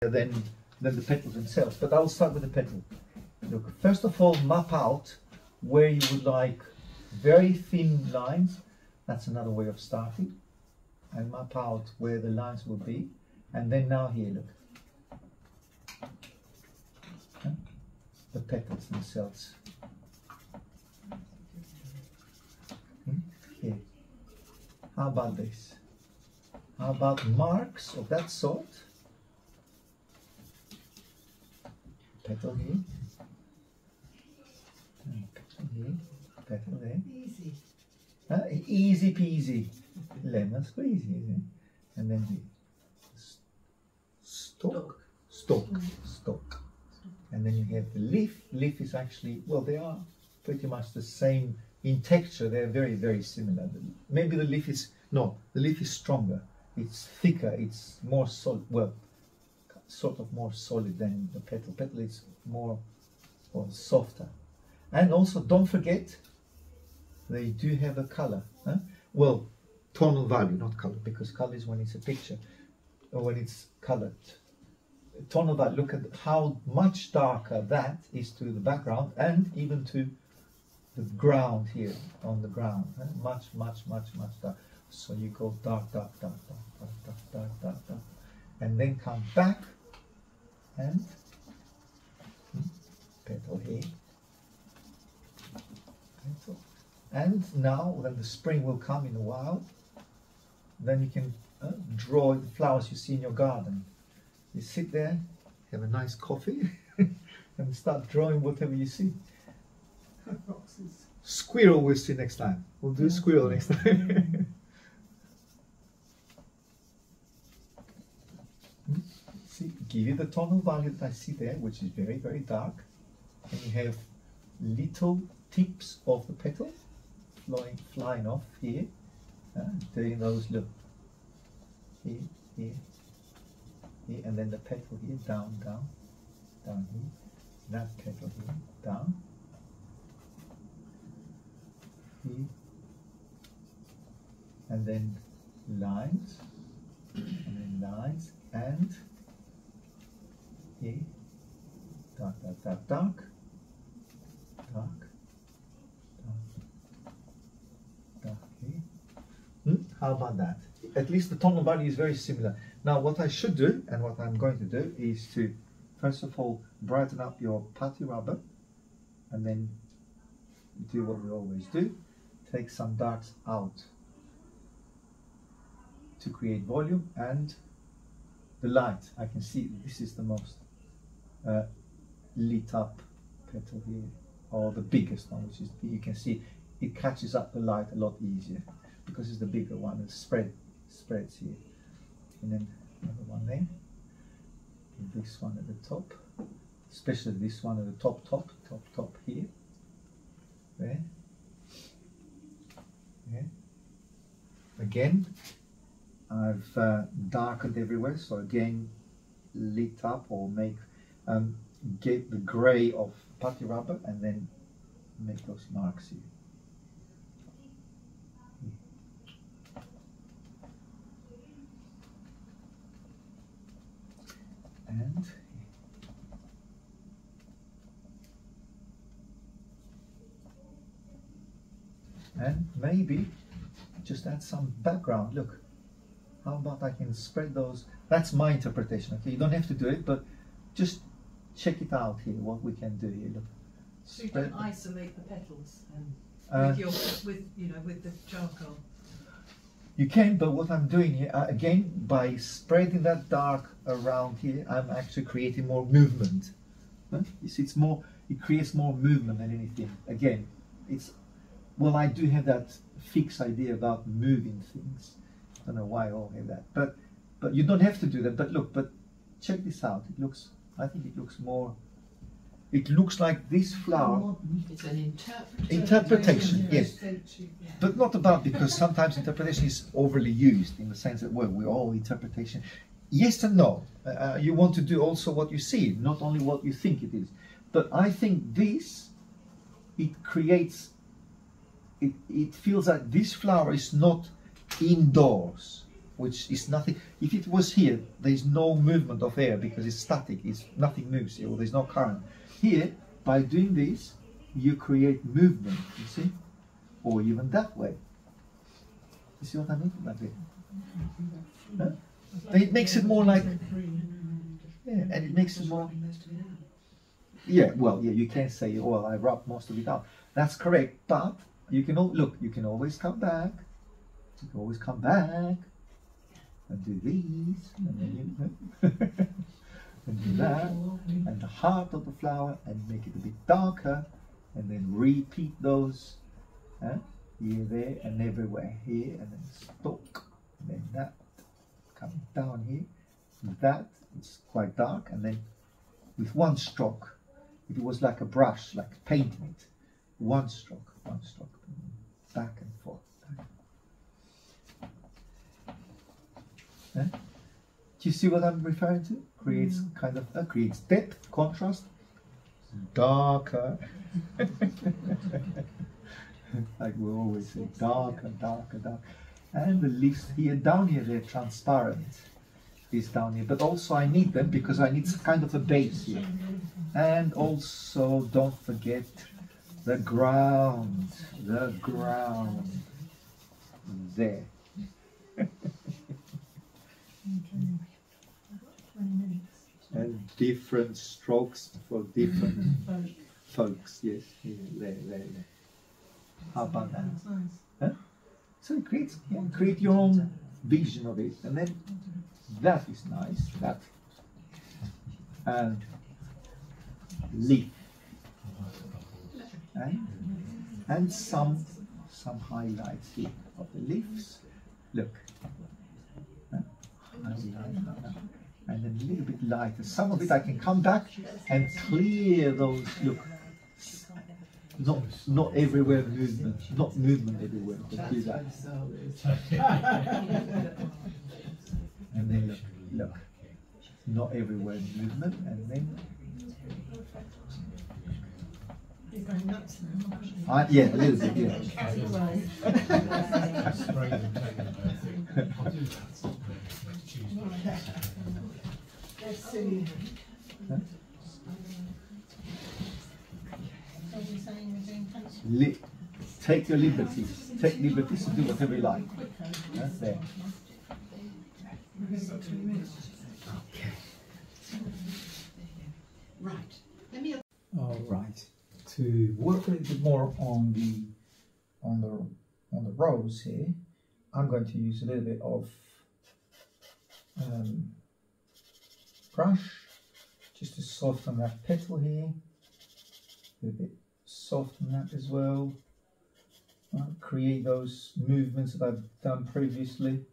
than the petals themselves. But I'll start with the petal. Look, first of all, map out where you would like very thin lines. That's another way of starting. And map out where the lines will be. And then now here, look. The petals themselves. Here. How about this? How about marks of that sort? Petal here. Petal here. Petal there. Easy. Easy peasy. Lemon squeeze, isn't it? And then here. Stalk. Stalk. Stalk. And then you have the leaf. Leaf is actually, well, they are pretty much the same in texture. They're very, very similar. Maybe the leaf is, no, the leaf is stronger. It's thicker. It's more solid. Well, sort of more solid than the petal. Petal is more, well, softer. And also, don't forget, they do have a color. Huh? Well, tonal value, not color, because color is when it's a picture or when it's colored. Tonal value, look at how much darker that is to the background and even to the ground here on the ground. Huh? Much, much, much, much dark. So you go dark, dark, dark, dark, dark, dark, dark, dark, dark, and then come back and petal here. Petal. And now, when the spring will come in a while, then you can draw the flowers you see in your garden. You sit there, have a nice coffee, and start drawing whatever you see. Foxes. Squirrel we'll see next time. We'll do squirrel next time. See, give you the tonal value that I see there, which is very, very dark. And you have little tips of the petal flying off here. Doing those, look. Here, here. Here, and then the petal here, down, down, down here, that petal here, down, here, and then lines, and here, dark, dark, dark, dark, dark, dark, dark here. How about that? At least the tonal value is very similar. Now what I should do, and what I'm going to do, is to first of all brighten up your putty rubber, and then do what we always do, take some darks out to create volume and the light. I can see this is the most lit up petal here, or the biggest one, which is, you can see it catches up the light a lot easier because it's the bigger one. It spreads here. And then another one there, and this one at the top, especially this one at the top here, there, yeah. Again, I've darkened everywhere, so again, lit up or make, get the grey of putty rubber and then make those marks here. And maybe just add some background. Look, how about I can spread those? That's my interpretation. Okay, you don't have to do it, but just check it out here. What we can do here. Look. So you don't isolate the petals with the charcoal. You can, but what I'm doing here, again, by spreading that dark around here, I'm actually creating more movement. Huh? You see, it creates more movement than anything. Again, well, I do have that fixed idea about moving things. I don't know why I all have that, but you don't have to do that. But look, check this out. I think it looks more. It looks like this flower. It's an interpretation, yes. But not about, because sometimes interpretation is overly used in the sense that, well, we're all interpretation. Yes and no. You want to do also what you see, not only what you think it is. But I think this, it creates, it feels like this flower is not indoors which is nothing. If it was here, there's no movement of air because it's static. It's nothing moves here, or there's no current. Here, by doing this, you create movement. You see, or even that way. You see what I mean? Like that. Huh? And it makes it more like, yeah, and it makes it more. Yeah, well, yeah, you can say, well, I rubbed most of it out. That's correct, but you can look. You can always come back. You can always come back and do these, and then you and do that, and the heart of the flower, and make it a bit darker, and then repeat those. Here, there, and everywhere. Here, and then stalk, and then that coming down here. That it's quite dark, and then with one stroke, if it was like a brush, like painting it, one stroke, back and forth. Do you see what I'm referring to? Creates kind of creates depth, contrast, darker. Like we always say, darker, darker, darker. And the leaves here, down here, they're transparent. Is down here, but also I need them because I need kind of a base here. And also, don't forget the ground, there. And different strokes for different folks. Yes, here, there. How about that? Huh? So it creates, create your own vision of it, and then that is nice. That and leaf, and some highlights here of the leaves. Look. And then a little bit lighter. Some of it I can come back and clear those. Look, not everywhere movement, not movement everywhere. But do that. And then look, not everywhere movement, and then. You're going nuts now. Yeah, a little bit, yeah. Let's see. Huh? Take your liberties. Take liberties to do whatever you like. That's there. Okay. Right. Let me. All right. To work a little bit more on the rose here, I'm going to use a little bit of brush just to soften that petal here. A little bit soften that as well. Create those movements that I've done previously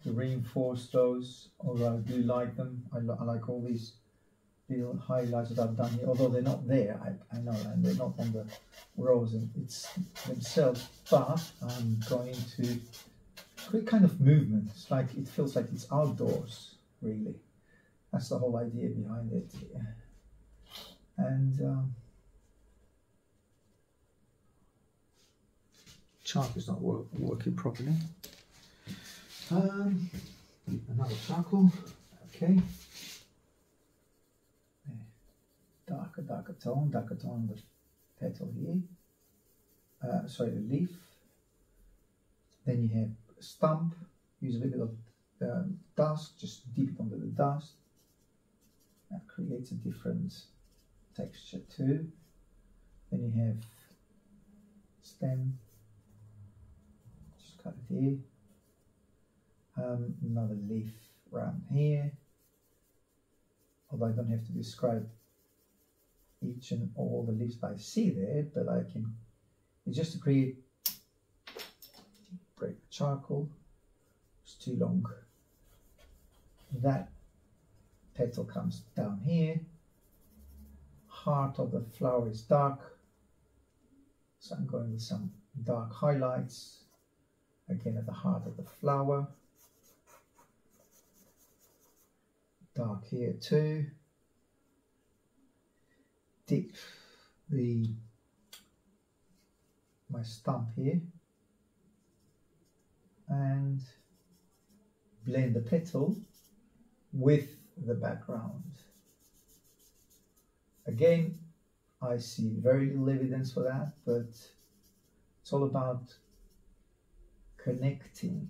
to reinforce those. Although I do like them, I like all these little highlights that I've done here, although they're not there, I know, and they're not on the rose it's themselves, but I'm going to create kind of movement. It's like, it feels like it's outdoors, really. That's the whole idea behind it. And charcoal is not working properly. Another charcoal, okay. Darker tone on the petal here. Sorry, the leaf. Then you have a stump. Use a little bit of dust, just dip it under the dust. That creates a different texture too. Then you have stem. Just cut it here. Another leaf around here. Although I don't have to describe each and all the leaves I see there, but I can, it's just to create, break the charcoal, it's too long. That petal comes down here, heart of the flower is dark, so I'm going with some dark highlights, again at the heart of the flower, dark here too. Dip my stump here, and blend the petal with the background. Again, I see very little evidence for that, but it's all about connecting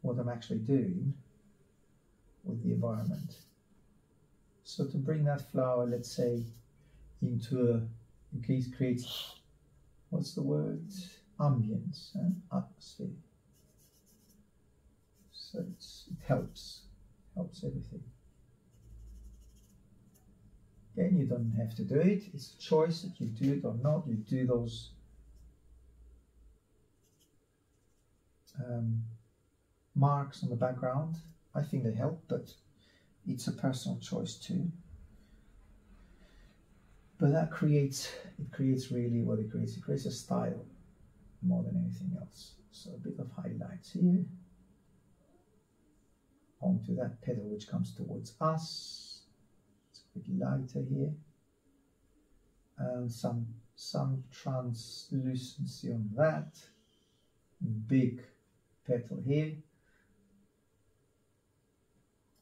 what I'm actually doing with the environment. So to bring that flower, let's say, into a, it creates, what's the word? Ambience, atmosphere. So it helps everything. Again, you don't have to do it. It's a choice that you do it or not. You do those marks on the background. I think they help, but it's a personal choice too. But that creates really what it creates. It creates a style more than anything else. So a bit of highlights here onto that petal which comes towards us. It's a bit lighter here, and some translucency on that. Big petal here.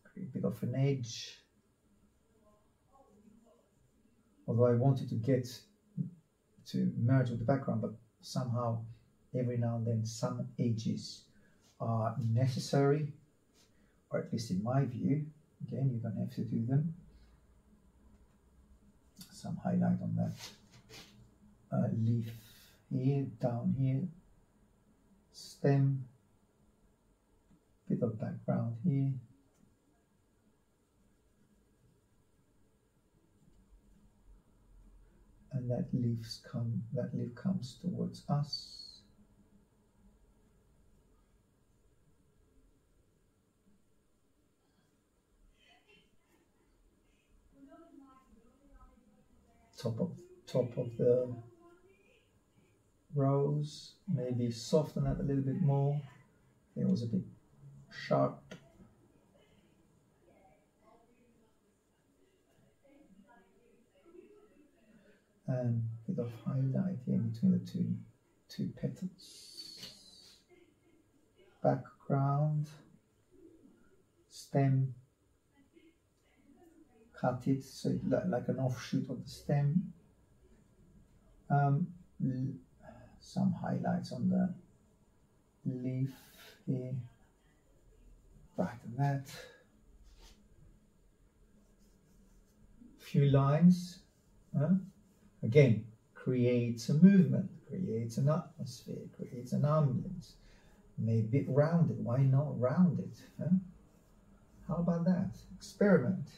Create a bit of an edge. Although I wanted to get to merge with the background, but somehow every now and then some edges are necessary, or at least in my view. Again, you don't have to do them. Some highlight on that leaf here, down here, stem, bit of background here. And that leaf comes towards us. Top of the rose, maybe soften that a little bit more. It was a bit sharp. And a bit of highlight here between the two petals. Background, stem, cut it so it like an offshoot of the stem. Some highlights on the leaf here, brighten that. Few lines. Again, creates a movement, creates an atmosphere, creates an ambience. Maybe a bit rounded. Why not round it? How about that? Experiment.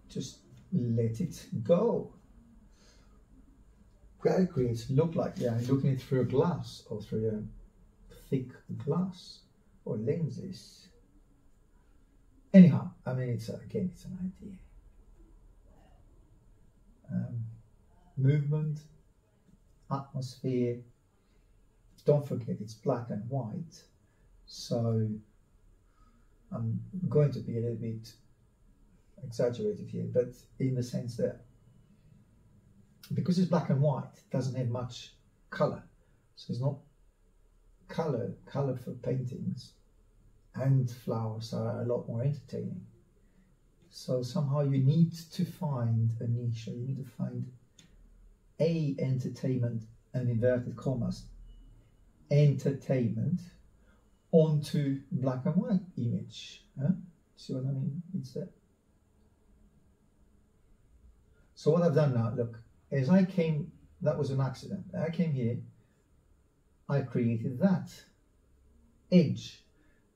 Just let it go. That creates look like looking at it through a glass or through a thick glass or lenses. Anyhow, I mean, it's an idea. Movement, atmosphere. Don't forget it's black and white, so I'm going to be a little bit exaggerated here, but in the sense that because it's black and white, it doesn't have much color, so it's not color for paintings, and flowers are a lot more entertaining. So somehow you need to find a niche, or you need to find a entertainment, and inverted commas, entertainment onto black and white image. See what I mean? It's that. So what I've done now, look, as I came, that was an accident. I came here, I created that edge.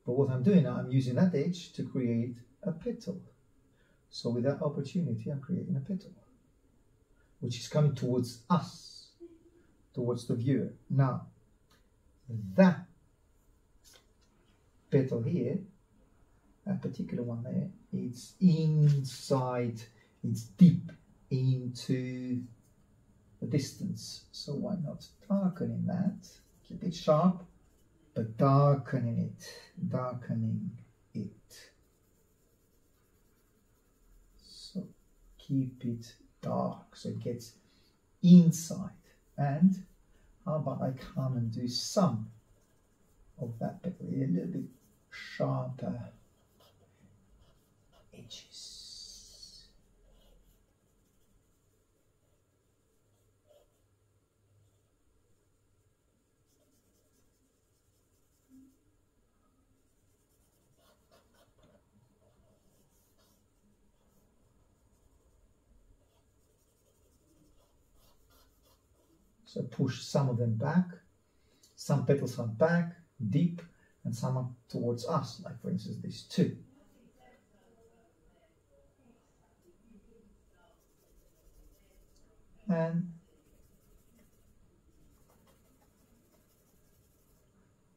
But what I'm doing now, I'm using that edge to create a petal. So with that opportunity, I'm creating a petal, which is coming towards us, towards the viewer. Now, that petal here, that particular one there, it's inside, it's deep into the distance. So why not darkening that? Keep it sharp, but darkening it. So keep it dark so it gets inside. And how about I come and do some of that petal, a little bit sharper edges. So push some of them back. Some petals are back, deep, and some are towards us, like for instance these two. And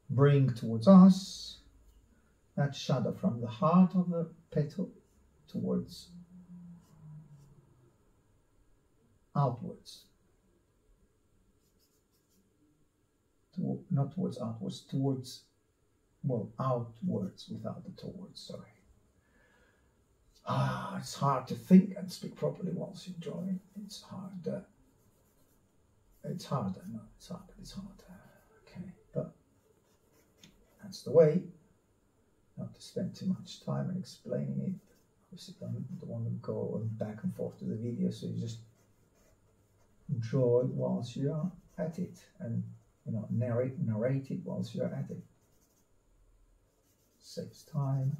bring towards us that shadow from the heart of the petal towards outwards. Not towards outwards, towards, well, outwards without the towards, sorry. It's hard to think and speak properly whilst you're drawing. It's harder. It's harder, no, it's harder, it's harder. Okay, but that's the way. Not to spend too much time in explaining it. Obviously, I don't want to go back and forth to the video, so you just draw it whilst you are at it, and you know, narrate it whilst you're at it. Saves time.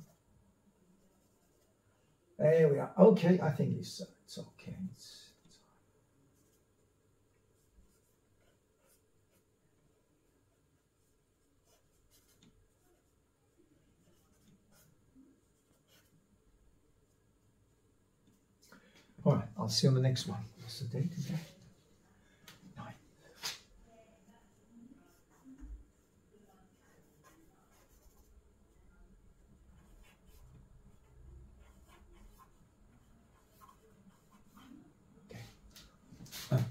There we are. Okay, I think it's okay. All right, I'll see you on the next one. What's the date today? 9. Okay.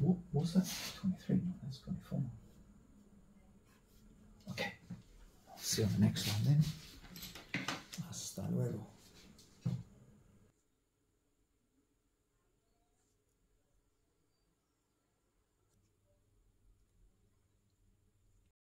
What was that? 23. No, that's 24. Okay. I'll see you on the next one then. Hasta luego.